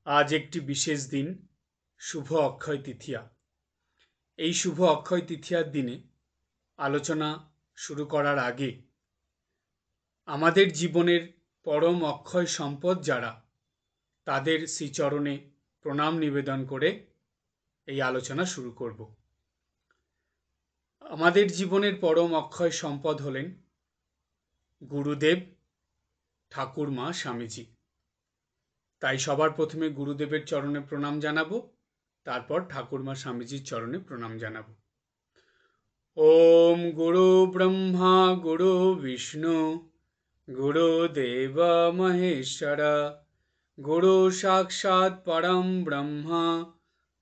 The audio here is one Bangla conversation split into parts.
আজ একটি বিশেষ দিন, শুভ অক্ষয় তৃতীয়া। এই শুভ অক্ষয় তৃতীয়ার দিনে আলোচনা শুরু করার আগে আমাদের জীবনের পরম অক্ষয় সম্পদ যারা, তাদের শ্রীচরণে প্রণাম নিবেদন করে এই আলোচনা শুরু করব। আমাদের জীবনের পরম অক্ষয় সম্পদ হলেন গুরুদেব, ঠাকুরমা, স্বামীজি। তাই সবার প্রথমে গুরুদেবের চরণে প্রণাম জানাবো, তারপর ঠাকুরমা স্বামীজির চরণে প্রণাম জানাবো। ওম গুরু ব্রহ্মা গুরু বিষ্ণু গুরুদেব মহেশ্বর গুরু সাক্ষাৎ পরম ব্রহ্ম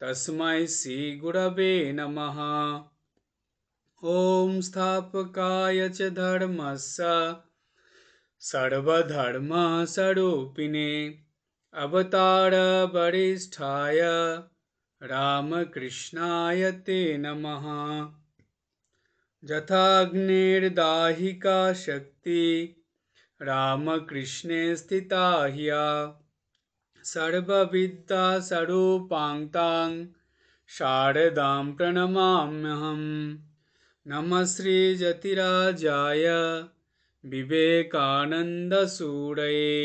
তস্मै শ্রী গুরবে নমঃ। ওম স্থাপকায় চ ধর্মস্য সর্বধর্ম স্বরূপিণে অবতার বরিষ্ঠায় রামকৃষ্ণায় তে নমঃ। যথাগ্নির্দাহিকা শক্তি রামকৃষ্ণে স্থিতা হিয়া সর্ববিদ্যা স্বরূপাং তাং শারদাং প্রণমাম্যহম। নমঃ শ্রী যতিরাজায় বিবেকানন্দ সূরয়ে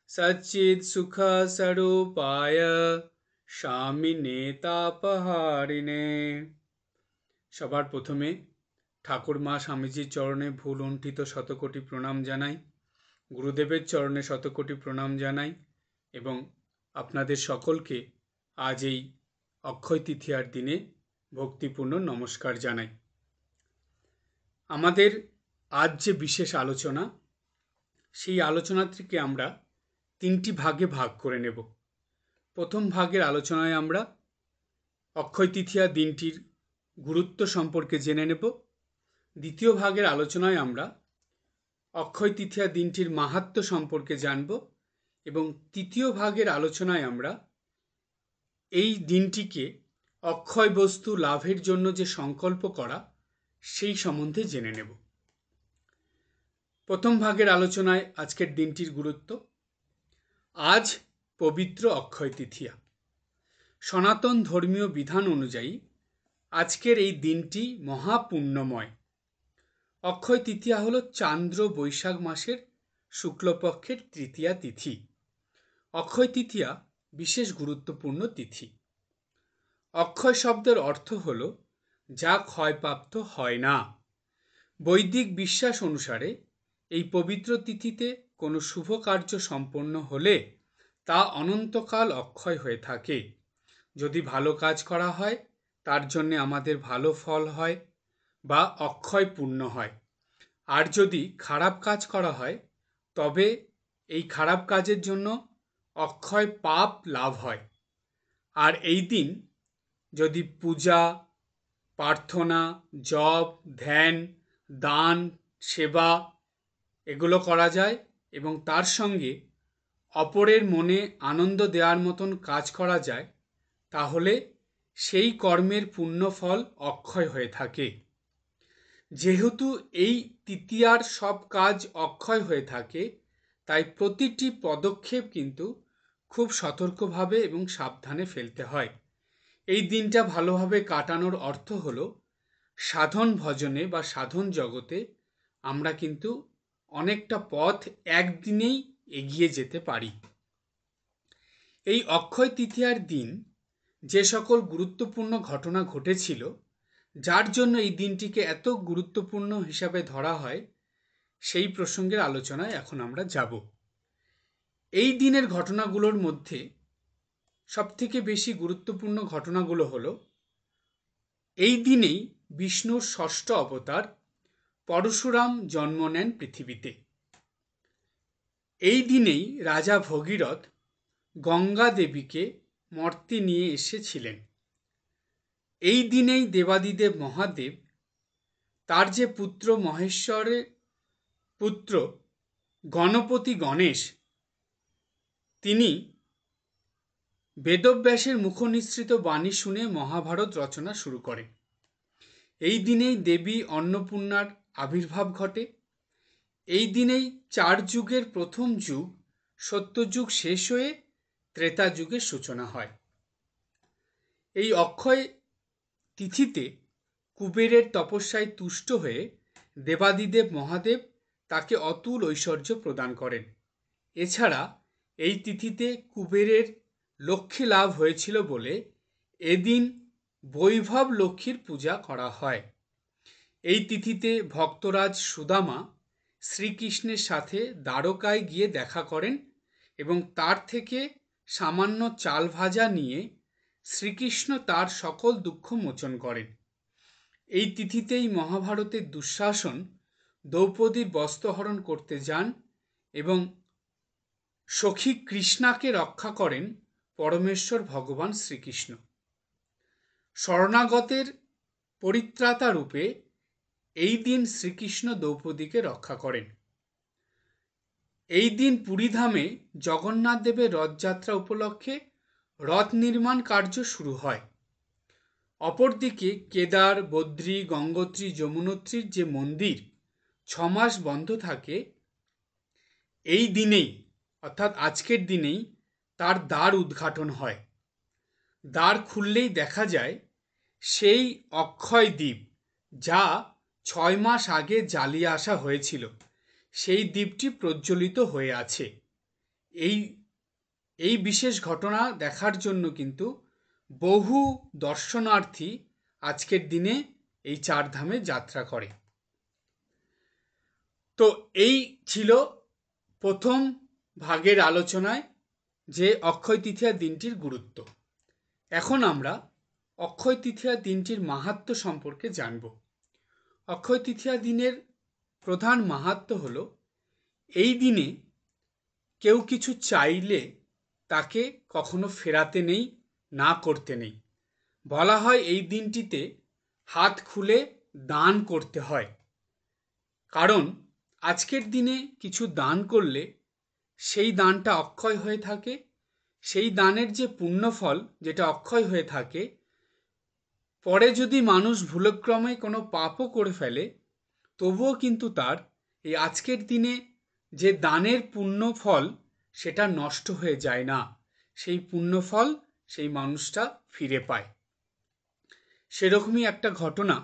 সচ্চিদ সুখ স্বরূপায় স্বামিনে তাপহারিণে। সবার প্রথমে ঠাকুরমা স্বামীজির চরণে ভুল লুণ্ঠিত শতকোটি প্রণাম জানাই, গুরুদেবের চরণে শতকোটি প্রণাম জানাই এবং আপনাদের সকলকে আজ এই অক্ষয় তৃতীয়ার দিনে ভক্তিপূর্ণ নমস্কার জানাই। আমাদের আজ যে বিশেষ আলোচনা, সেই আলোচনাটিকে আমরা তিনটি ভাগে ভাগ করে নেব। প্রথম ভাগের আলোচনায় আমরা অক্ষয় তৃতীয়া দিনটির গুরুত্ব সম্পর্কে জেনে নেব। দ্বিতীয় ভাগের আলোচনায় আমরা অক্ষয় তৃতীয়া দিনটির মাহাত্ম্য সম্পর্কে জানব এবং তৃতীয় ভাগের আলোচনায় আমরা এই দিনটিকে অক্ষয় বস্তু লাভের জন্য যে সংকল্প করা, সেই সম্বন্ধে জেনে নেব। প্রথম ভাগের আলোচনায় আজকের দিনটির গুরুত্ব। আজ পবিত্র অক্ষয় তৃতীয়া। সনাতন ধর্মীয় বিধান অনুযায়ী আজকের এই দিনটি মহাপুণ্যময়। অক্ষয় তৃতীয়া হল চান্দ্র বৈশাখ মাসের শুক্লপক্ষের তৃতীয়া তিথি। অক্ষয় তৃতীয়া বিশেষ গুরুত্বপূর্ণ তিথি। অক্ষয় শব্দের অর্থ হল যা ক্ষয়প্রাপ্ত হয় না। বৈদিক বিশ্বাস অনুসারে এই পবিত্র তিথিতে কোনো শুভ কার্য সম্পন্ন হলে তা অনন্তকাল অক্ষয় হয়ে থাকে। যদি ভালো কাজ করা হয় তার জন্য আমাদের ভালো ফল হয় বা অক্ষয় পুণ্য হয়, আর যদি খারাপ কাজ করা হয় তবে এই খারাপ কাজের জন্য অক্ষয় পাপ লাভ হয়। আর এই দিন যদি পূজা, প্রার্থনা, জপ, ধ্যান, দান, সেবা এগুলো করা যায় এবং তার সঙ্গে অপরের মনে আনন্দ দেওয়ার মতন কাজ করা যায়, তাহলে সেই কর্মের পুণ্যফল অক্ষয় হয়ে থাকে। যেহেতু এই তৃতীয়ার সব কাজ অক্ষয় হয়ে থাকে, তাই প্রতিটি পদক্ষেপ কিন্তু খুব সতর্কভাবে এবং সাবধানে ফেলতে হয়। এই দিনটা ভালোভাবে কাটানোর অর্থ হল সাধন ভজনে বা সাধন জগতে আমরা কিন্তু অনেকটা পথ একদিনেই এগিয়ে যেতে পারি। এই অক্ষয় তৃতীয়ার দিন যে সকল গুরুত্বপূর্ণ ঘটনা ঘটেছিল, যার জন্য এই দিনটিকে এত গুরুত্বপূর্ণ হিসাবে ধরা হয়, সেই প্রসঙ্গের আলোচনায় এখন আমরা যাব। এই দিনের ঘটনাগুলোর মধ্যে সবথেকে বেশি গুরুত্বপূর্ণ ঘটনাগুলো হলো, এই দিনেই বিষ্ণুর ষষ্ঠ অবতার পরশুরাম জন্ম নেন পৃথিবীতে। এই দিনেই রাজা ভগীরথ গঙ্গা দেবীকে মর্তে নিয়ে এসেছিলেন। এই দিনেই দেবাদিদেব মহাদেব তার যে পুত্র মহেশ্বরের পুত্র গণপতি গণেশ, তিনি বেদব্যাসের মুখনিসৃত বাণী শুনে মহাভারত রচনা শুরু করেন। এই দিনেই দেবী অন্নপূর্ণার আবির্ভাব ঘটে। এই দিনেই 4 যুগের প্রথম যুগ সত্যযুগ শেষ হয়ে ত্রেতা যুগের সূচনা হয়। এই অক্ষয় তিথিতে কুবেরের তপস্যায় তুষ্ট হয়ে দেবাদিদেব মহাদেব তাকে অতুল ঐশ্বর্য প্রদান করেন। এছাড়া এই তিথিতে কুবেরের লক্ষ্মী লাভ হয়েছিল বলে এদিন বৈভব লক্ষ্মীর পূজা করা হয়। এই তিথিতে ভক্তরাজ সুদামা শ্রীকৃষ্ণের সাথে দ্বারকায় গিয়ে দেখা করেন এবং তার থেকে সামান্য চাল ভাজা নিয়ে শ্রীকৃষ্ণ তার সকল দুঃখ মোচন করেন। এই তিথিতেই মহাভারতের দুঃশাসন দ্রৌপদীর বস্ত্রহরণ করতে যান এবং সখী কৃষ্ণাকে রক্ষা করেন পরমেশ্বর ভগবান শ্রীকৃষ্ণ। শরণাগতের পরিত্রাতা রূপে এই দিন শ্রীকৃষ্ণ দ্রৌপদীকে রক্ষা করেন। এই দিন পুরীধামে জগন্নাথ দেবের রথযাত্রা উপলক্ষে রথ নির্মাণ কার্য শুরু হয়। অপরদিকে কেদার, বদ্রী, গঙ্গোত্রী, যমুনোত্রীর যে মন্দির 6 মাস বন্ধ থাকে, এই দিনেই অর্থাৎ আজকের দিনেই তার দ্বার উদ্ঘাটন হয়। দ্বার খুললেই দেখা যায় সেই অক্ষয় দ্বীপ, যা 6 মাস আগে জ্বালিয়ে আসা হয়েছিল, সেই দ্বীপটি প্রজ্বলিত হয়ে আছে। এই বিশেষ ঘটনা দেখার জন্য কিন্তু বহু দর্শনার্থী আজকের দিনে এই 4 ধামে যাত্রা করে। তো এই ছিল প্রথম ভাগের আলোচনায় যে অক্ষয় তৃতীয়া দিনটির গুরুত্ব। এখন আমরা অক্ষয় তৃতীয়া দিনটির মাহাত্ম্য সম্পর্কে জানব। অক্ষয় তৃতীয়া দিনের প্রধান মাহাত্ম্য হলো এই দিনে কেউ কিছু চাইলে তাকে কখনো ফেরাতে নেই, না করতে নেই। বলা হয় এই দিনটিতে হাত খুলে দান করতে হয়, কারণ আজকের দিনে কিছু দান করলে সেই দানটা অক্ষয় হয়ে থাকে। সেই দানের যে পুণ্যফল যেটা অক্ষয় হয়ে থাকে, পরে যদি মানুষ ভুলক্রমে কোনো পাপও করে ফেলে, তবুও কিন্তু তার এই আজকের দিনে যে দানের পুণ্যফল সেটা নষ্ট হয়ে যায় না, সেই পুণ্যফল সেই মানুষটা ফিরে পায়। সেরকমই একটা ঘটনা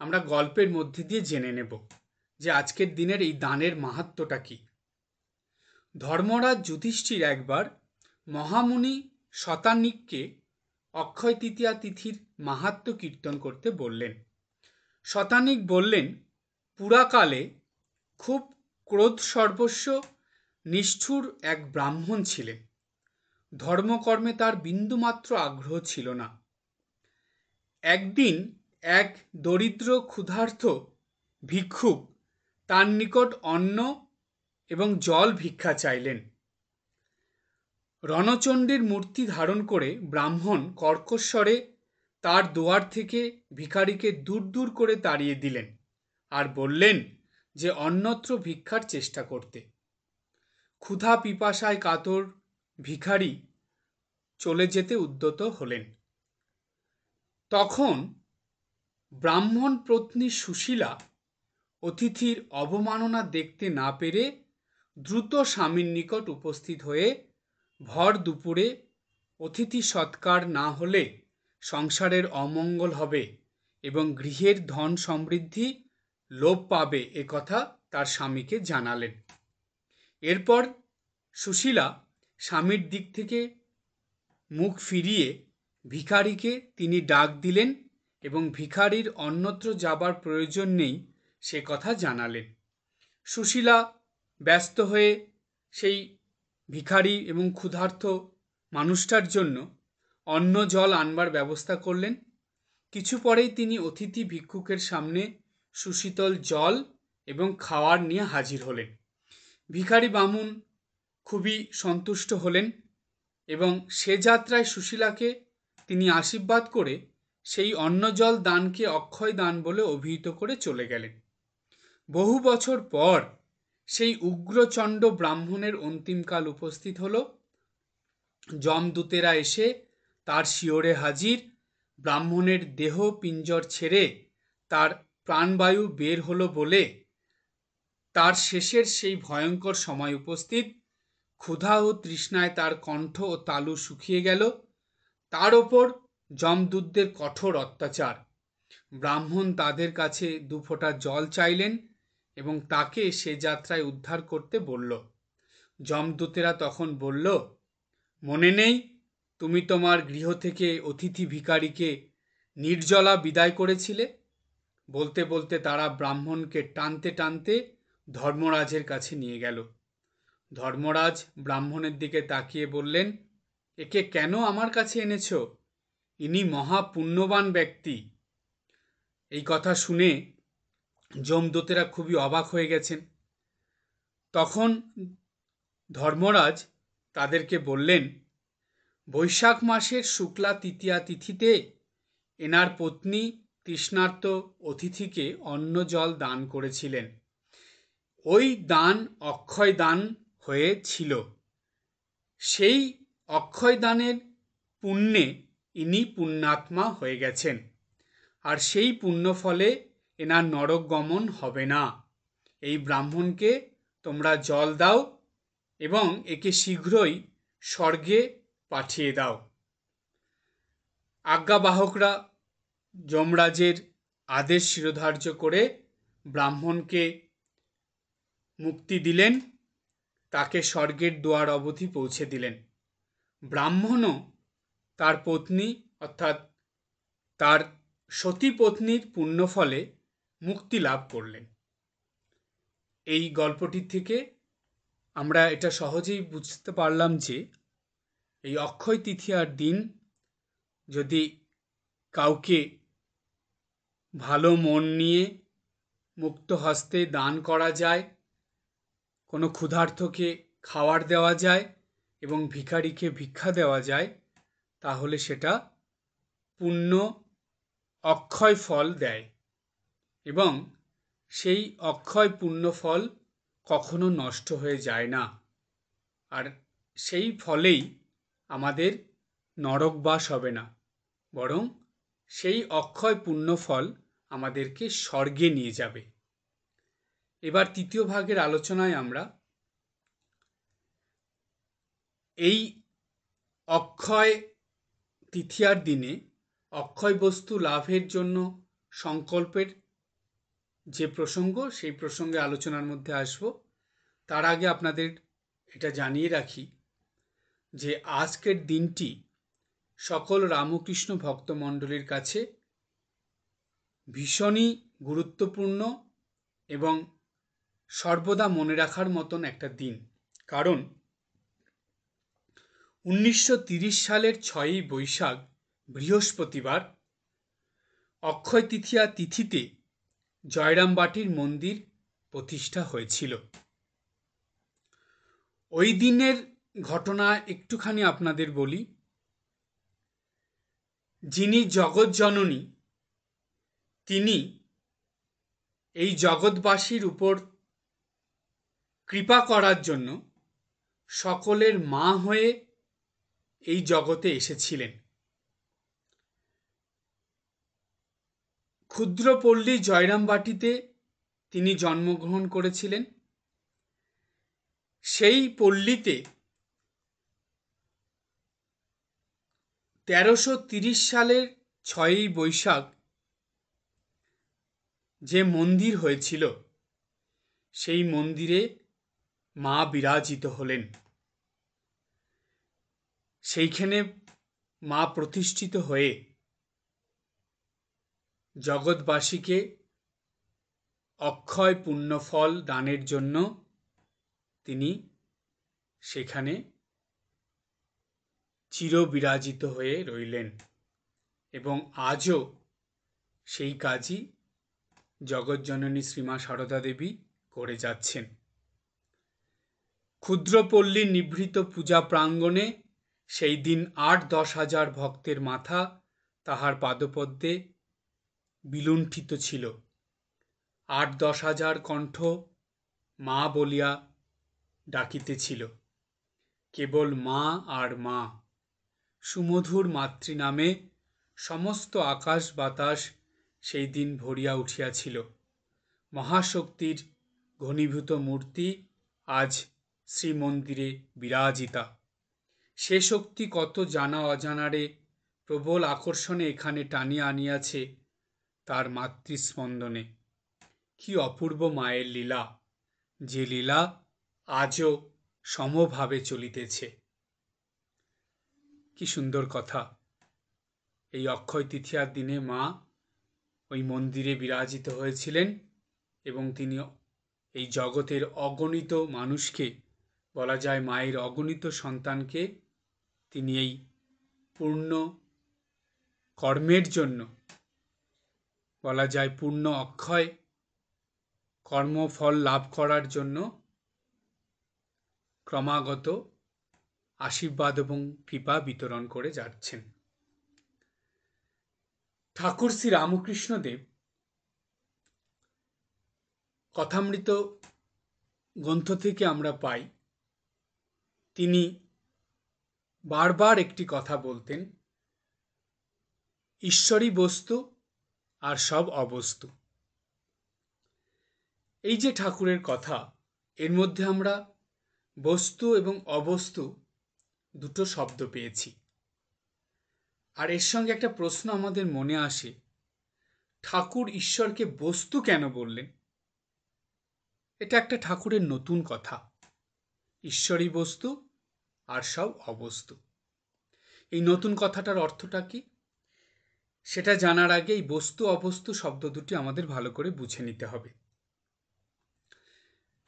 আমরা গল্পের মধ্যে দিয়ে জেনে নেব যে আজকের দিনের এই দানের মাহাত্ম্যটা কি। ধর্মরাজ যুধিষ্ঠির একবার মহামুনি শতানিককে অক্ষয় তৃতীয়া তিথির মাহাত্ম্য কীর্তন করতে বললেন। শতানিক বললেন, পুরাকালে খুব ক্রোধ সর্বস্ব নিষ্ঠুর এক ব্রাহ্মণ ছিলেন। ধর্মকর্মে তার বিন্দুমাত্র আগ্রহ ছিল না। একদিন এক দরিদ্র ক্ষুধার্ত ভিক্ষুক তার নিকট অন্ন এবং জল ভিক্ষা চাইলেন। রণচণ্ডীর মূর্তি ধারণ করে ব্রাহ্মণ কর্কশ্বরে তার দুয়ার থেকে ভিখারিকে দূর দূর করে তাড়িয়ে দিলেন আর বললেন যে অন্যত্র ভিক্ষার চেষ্টা করতে। ক্ষুধা পিপাসায় কাতর ভিখারি চলে যেতে উদ্যত হলেন। তখন ব্রাহ্মণ পত্নী সুশীলা অতিথির অবমাননা দেখতে না পেরে দ্রুত স্বামীর নিকট উপস্থিত হয়ে ভর দুপুরে অতিথি সৎকার না হলে সংসারের অমঙ্গল হবে এবং গৃহের ধন সমৃদ্ধি লোপ পাবে এ কথা তার স্বামীকে জানালেন। এরপর সুশীলা স্বামীর দিক থেকে মুখ ফিরিয়ে ভিখারিকে তিনি ডাক দিলেন এবং ভিখারির অন্যত্র যাবার প্রয়োজন নেই সে কথা জানালেন। সুশীলা ব্যস্ত হয়ে সেই ভিখারি এবং ক্ষুধার্ত মানুষটার জন্য অন্ন জল আনবার ব্যবস্থা করলেন। কিছু পরেই তিনি অতিথি ভিক্ষুকের সামনে সুশীতল জল এবং খাওয়ার নিয়ে হাজির হলেন। ভিখারি বামুন খুবই সন্তুষ্ট হলেন এবং সে যাত্রায় সুশীলাকে তিনি আশীর্বাদ করে সেই অন্ন জল দানকে অক্ষয় দান বলে অভিহিত করে চলে গেলেন। বহু বছর পর সেই উগ্রচণ্ড ব্রাহ্মণের অন্তিমকাল উপস্থিত হল। যমদূতেরা এসে তার শিয়রে হাজির। ব্রাহ্মণের দেহ পিঞ্জর ছেড়ে তার প্রাণবায়ু বের হলো বলে তার শেষের সেই ভয়ঙ্কর সময় উপস্থিত। ক্ষুধা ও তৃষ্ণায় তার কণ্ঠ ও তালু শুকিয়ে গেল। তার ওপর যমদূতদের কঠোর অত্যাচার। ব্রাহ্মণ তাদের কাছে 2 ফোঁটা জল চাইলেন এবং তাকে সে যাত্রায় উদ্ধার করতে বলল। যমদূতেরা তখন বলল, মনে নেই তুমি তোমার গৃহ থেকে অতিথি ভিখারিকে নির্জলা বিদায় করেছিলে? বলতে বলতে তারা ব্রাহ্মণকে টানতে টানতে ধর্মরাজের কাছে নিয়ে গেল। ধর্মরাজ ব্রাহ্মণের দিকে তাকিয়ে বললেন, একে কেন আমার কাছে এনেছ? ইনি মহাপুণ্যবান ব্যক্তি। এই কথা শুনে যমদূতেরা খুবই অবাক হয়ে গেছেন। তখন ধর্মরাজ তাদেরকে বললেন, বৈশাখ মাসের শুক্লা তৃতীয়া তিথিতে এনার পত্নী তৃষ্ণার্ত অতিথিকে অন্ন জল দান করেছিলেন। ওই দান অক্ষয় দান হয়েছিল। সেই অক্ষয় দানের পুণ্যে ইনি পুণ্যাত্মা হয়ে গেছেন, আর সেই পুণ্য ফলে এনার নরক গমন হবে না। এই ব্রাহ্মণকে তোমরা জল দাও এবং একে শীঘ্রই স্বর্গে পাঠিয়ে দাও। আজ্ঞাবাহকরা যমরাজের আদেশ শিরোধার্য করে ব্রাহ্মণকে মুক্তি দিলেন, তাকে স্বর্গের দুয়ার অবধি পৌঁছে দিলেন। ব্রাহ্মণও তার পত্নী অর্থাৎ তার সতী পত্নীর পুণ্যফলে মুক্তি লাভ করলেন। এই গল্পটির থেকে আমরা এটা সহজেই বুঝতে পারলাম যে এই অক্ষয় তৃতীয়ার দিন যদি কাউকে ভালো মন নিয়ে মুক্ত হস্তে দান করা যায়, কোনো ক্ষুধার্তকে খাবার দেওয়া যায় এবং ভিখারিকে ভিক্ষা দেওয়া যায়, তাহলে সেটা পুণ্য অক্ষয় ফল দেয় এবং সেই অক্ষয় পুণ্য ফল কখনো নষ্ট হয়ে যায় না। আর সেই ফলেই আমাদের নরকবাস হবে না, বরং সেই অক্ষয় পুণ্য ফল আমাদেরকে স্বর্গে নিয়ে যাবে। এবার তৃতীয় ভাগের আলোচনায় আমরা এই অক্ষয় তৃতীয়ার দিনে অক্ষয় বস্তু লাভের জন্য সংকল্পের যে প্রসঙ্গ, সেই প্রসঙ্গে আলোচনার মধ্যে আসব। তার আগে আপনাদের এটা জানিয়ে রাখি যে আজকের দিনটি সকল রামকৃষ্ণ ভক্তমণ্ডলীর কাছে ভীষণই গুরুত্বপূর্ণ এবং সর্বদা মনে রাখার মতন একটা দিন। কারণ 1930 সালের 6ই বৈশাখ বৃহস্পতিবার অক্ষয় তৃতীয়া তিথিতে জয়রামবাটির মন্দির প্রতিষ্ঠা হয়েছিল। ওই দিনের ঘটনা একটুখানি আপনাদের বলি। যিনি জগৎজননী, তিনি এই জগৎবাসীর উপর কৃপা করার জন্য সকলের মা হয়ে এই জগতে এসেছিলেন। ক্ষুদ্রপল্লী জয়রামবাটিতে তিনি জন্মগ্রহণ করেছিলেন। সেই পল্লীতে 1330 সালের 6ই বৈশাখ যে মন্দির হয়েছিল, সেই মন্দিরে মা বিরাজিত হলেন। সেইখানে মা প্রতিষ্ঠিত হয়ে জগৎবাসীকে অক্ষয় পুণ্যফল দানের জন্য তিনি সেখানে চিরবিরাজিত হয়ে রইলেন এবং আজও সেই কাজই জগৎজননী শ্রীমা সারদা দেবী করে যাচ্ছেন। ক্ষুদ্রপল্লী নিভৃত পূজা প্রাঙ্গণে সেই দিন 8-10 হাজার ভক্তের মাথা তাহার পাদপদ্মে বিলুণ্ঠিত ছিল। 8-10 হাজার কণ্ঠ মা বলিয়া ডাকিতেছিল। কেবল মা আর মা। সুমধুর মাতৃনামে সমস্ত আকাশ বাতাস সেই দিন ভরিয়া উঠিয়াছিল। মহাশক্তির ঘনীভূত মূর্তি আজ শ্রীমন্দিরে বিরাজিতা। সে শক্তি কত জানা অজানারে প্রবল আকর্ষণে এখানে টানিয়া আনিয়াছে তার মাতৃস্পন্দনে। কি অপূর্ব মায়ের লীলা, যে লীলা আজও সমভাবে চলিতেছে। কি সুন্দর কথা। এই অক্ষয় তৃতীয়ার দিনে মা ওই মন্দিরে বিরাজিত হয়েছিলেন এবং তিনি এই জগতের অগণিত মানুষকে, বলা যায় মায়ের অগণিত সন্তানকে তিনি এই পূর্ণ কর্মের জন্য, বলা যায় পূর্ণ অক্ষয় কর্মফল লাভ করার জন্য ক্রমাগত আশীর্বাদ এবং কৃপা বিতরণ করে যাচ্ছেন। ঠাকুর শ্রী রামকৃষ্ণদেব কথামৃত গ্রন্থ থেকে আমরা পাই, তিনি বারবার একটি কথা বলতেন, ঈশ্বরই বস্তু আর সব অবস্তু। এই যে ঠাকুরের কথা, এর মধ্যে আমরা বস্তু এবং অবস্তু দুটো শব্দ পেয়েছি। আর এর সঙ্গে একটা প্রশ্ন আমাদের মনে আসে, ঠাকুর ঈশ্বরকে বস্তু কেন বললেন? এটা একটা ঠাকুরের নতুন কথা, ঈশ্বরই বস্তু আর সব অবস্তু। এই নতুন কথাটার অর্থটা কি সেটা জানার আগে এই বস্তু অবস্তু শব্দ দুটি আমাদের ভালো করে বুঝে নিতে হবে।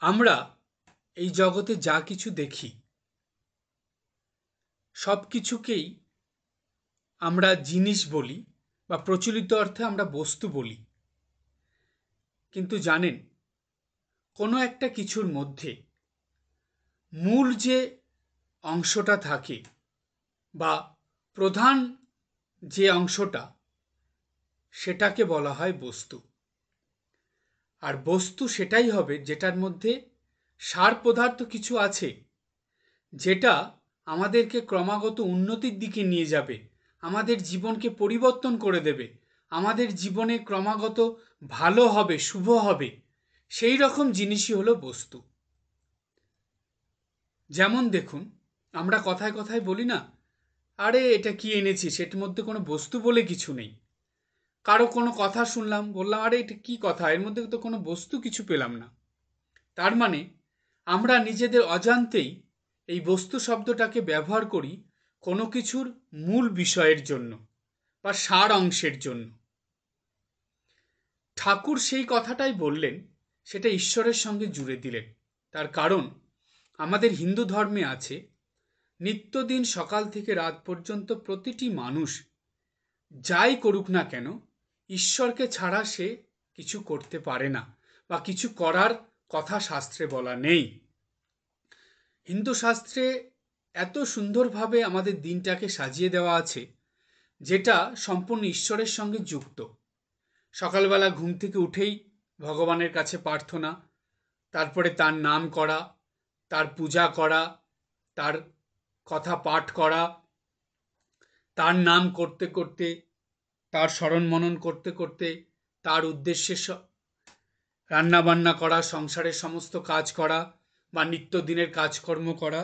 আমরা এই জগতে যা কিছু দেখি সব কিছুকেই আমরা জিনিস বলি বা প্রচলিত অর্থে আমরা বস্তু বলি। কিন্তু জানেন, কোনো একটা কিছুর মধ্যে মূল যে অংশটা থাকে বা প্রধান যে অংশটা, সেটাকে বলা হয় বস্তু। আর বস্তু সেটাই হবে যেটার মধ্যে সার পদার্থ কিছু আছে, যেটা আমাদেরকে ক্রমাগত উন্নতির দিকে নিয়ে যাবে, আমাদের জীবনকে পরিবর্তন করে দেবে, আমাদের জীবনে ক্রমাগত ভালো হবে, শুভ হবে, সেই রকম জিনিসই হলো বস্তু। যেমন দেখুন, আমরা কথায় কথায় বলি না, আরে এটা কি এনেছিস, এটার মধ্যে কোনো বস্তু বলে কিছু নেই। কারো কোনো কথা শুনলাম, বললাম আরে এটা কি কথা, এর মধ্যে তো কোনো বস্তু কিছু পেলাম না। তার মানে আমরা নিজেদের অজান্তেই এই বস্তু শব্দটাকে ব্যবহার করি কোনো কিছুর মূল বিষয়ের জন্য বা সার অংশের জন্য। ঠাকুর সেই কথাটাই বললেন, সেটা ঈশ্বরের সঙ্গে জুড়ে দিলেন। তার কারণ আমাদের হিন্দু ধর্মে আছে, নিত্যদিন সকাল থেকে রাত পর্যন্ত প্রতিটি মানুষ যাই করুক না কেন, ঈশ্বরকে ছাড়া সে কিছু করতে পারে না বা কিছু করার কথা শাস্ত্রে বলা নেই। হিন্দু শাস্ত্রে এত সুন্দরভাবে আমাদের দিনটাকে সাজিয়ে দেওয়া আছে, যেটা সম্পূর্ণ ঈশ্বরের সঙ্গে যুক্ত। সকালবেলা ঘুম থেকে উঠেই ভগবানের কাছে প্রার্থনা, তারপরে তার নাম করা, তার পূজা করা, তার কথা পাঠ করা, তার নাম করতে করতে, তার স্মরণ মনন করতে করতে, তার উদ্দেশ্যে রান্নাবান্না করা, সংসারের সমস্ত কাজ করা বা নিত্যদিনের কাজকর্ম করা,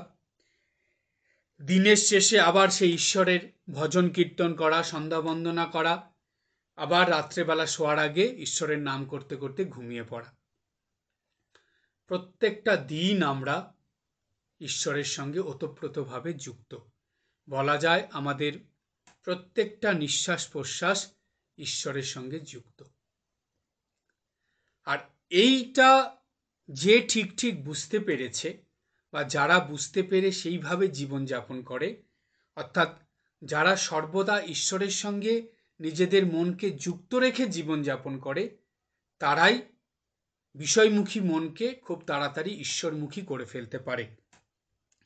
দিনের শেষে আবার সেই ঈশ্বরের ভজন কীর্তন করা, সন্ধ্যা বন্দনা করা, আবার রাত্রেবেলা শোয়ার আগে ঈশ্বরের নাম করতে করতে ঘুমিয়ে পড়া। প্রত্যেকটা দিন আমরা ঈশ্বরের সঙ্গে ওতপ্রোতভাবে যুক্ত। বলা যায় আমাদের প্রত্যেকটা নিঃশ্বাস প্রশ্বাস ঈশ্বরের সঙ্গে যুক্ত। আর এইটা যে ঠিক ঠিক বুঝতে পেরেছে বা যারা বুঝতে পেরে সেইভাবে জীবনযাপন করে, অর্থাৎ যারা সর্বদা ঈশ্বরের সঙ্গে নিজেদের মনকে যুক্ত রেখে জীবনযাপন করে, তারাই বিষয়মুখী মনকে খুব তাড়াতাড়ি ঈশ্বরমুখী করে ফেলতে পারে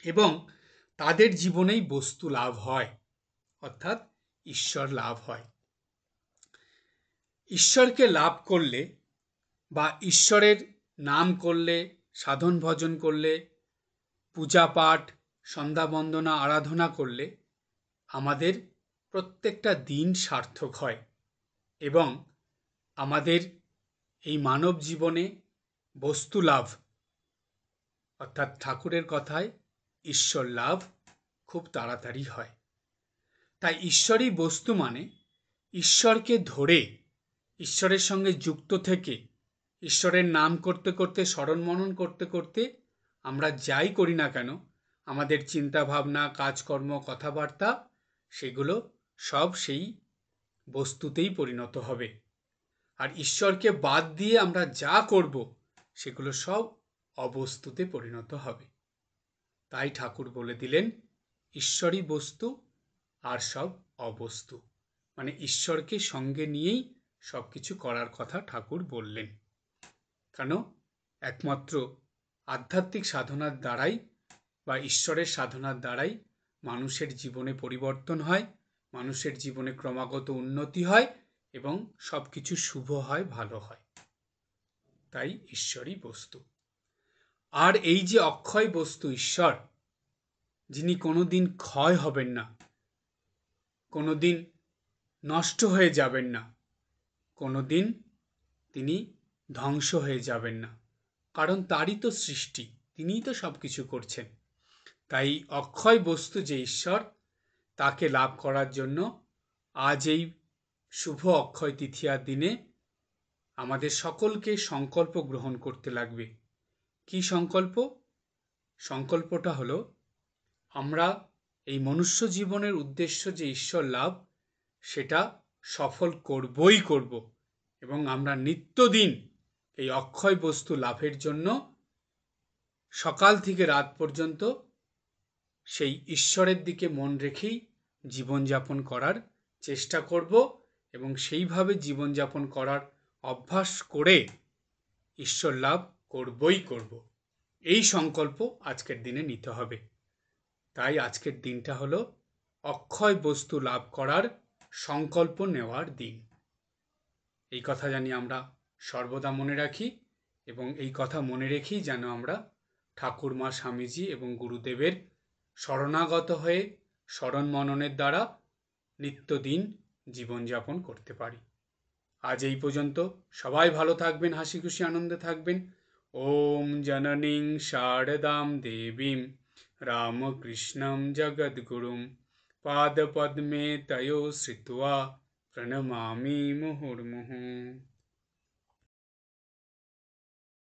এবং তাদের জীবনেই বস্তু লাভ হয়, অর্থাৎ ঈশ্বর লাভ হয়। ঈশ্বরকে লাভ করলে বা ঈশ্বরের নাম করলে, সাধন ভজন করলে, পূজা পাঠ, সন্ধ্যা বন্দনা, আরাধনা করলে আমাদের প্রত্যেকটা দিন সার্থক হয় এবং আমাদের এই মানব জীবনে বস্তু লাভ, অর্থাৎ ঠাকুরের কথায় ঈশ্বর লাভ খুব তাড়াতাড়ি হয়। তাই ঈশ্বরই বস্তু মানে ঈশ্বরকে ধরে, ঈশ্বরের সঙ্গে যুক্ত থেকে, ঈশ্বরের নাম করতে করতে, স্মরণ মনন করতে করতে আমরা যাই করি না কেন, আমাদের চিন্তা ভাবনা, কাজকর্ম, কথাবার্তা, সেগুলো সব সেই বস্তুতেই পরিণত হবে। আর ঈশ্বরকে বাদ দিয়ে আমরা যা করব সেগুলো সব অবস্তুতে পরিণত হবে। তাই ঠাকুর বলে দিলেন ঈশ্বরই বস্তু আর সব অবস্তু, মানে ঈশ্বরকে সঙ্গে নিয়েই সব কিছু করার কথা ঠাকুর বললেন। কেন? একমাত্র আধ্যাত্মিক সাধনার দ্বারাই বা ঈশ্বরের সাধনার দ্বারাই মানুষের জীবনে পরিবর্তন হয়, মানুষের জীবনে ক্রমাগত উন্নতি হয় এবং সব কিছু শুভ হয়, ভালো হয়। তাই ঈশ্বরই বস্তু। আর এই যে অক্ষয় বস্তু ঈশ্বর, যিনি কোনোদিন ক্ষয় হবেন না, কোনোদিন নষ্ট হয়ে যাবেন না, কোনোদিন তিনি ধ্বংস হয়ে যাবেন না, কারণ তারই তো সৃষ্টি, তিনিই তো সব কিছু করছেন। তাই অক্ষয় বস্তু যে ঈশ্বর, তাকে লাভ করার জন্য আজ এই শুভ অক্ষয় তৃতীয়ার দিনে আমাদের সকলকে সংকল্প গ্রহণ করতে লাগবে। কি সংকল্প? সংকল্পটা হলো আমরা এই মনুষ্য জীবনের উদ্দেশ্য যে ঈশ্বর লাভ, সেটা সফল করবই করব, এবং আমরা নিত্যদিন এই অক্ষয় বস্তু লাভের জন্য সকাল থেকে রাত পর্যন্ত সেই ঈশ্বরের দিকে মন রেখেই জীবনযাপন করার চেষ্টা করব, এবং সেইভাবে জীবনযাপন করার অভ্যাস করে ঈশ্বর লাভ করবই করব। এই সংকল্প আজকের দিনে নিতে হবে। তাই আজকের দিনটা হলো অক্ষয় বস্তু লাভ করার সংকল্প নেওয়ার দিন। এই কথা জানি আমরা সর্বদা মনে রাখি, এবং এই কথা মনে রেখেই যেন আমরা ঠাকুরমা, স্বামীজি এবং গুরুদেবের শরণাগত হয়ে স্মরণ মননের দ্বারা নিত্যদিন জীবনযাপন করতে পারি। আজ এই পর্যন্ত। সবাই ভালো থাকবেন, হাসি খুশি আনন্দে থাকবেন। ওম জননীং শারদাম দেবীম রামকৃষ্ণম জগদ্গুরুম পাদপদ্মে তয়ো শ্রিত্বা প্রণমামি মুহুর্মুহুঃ।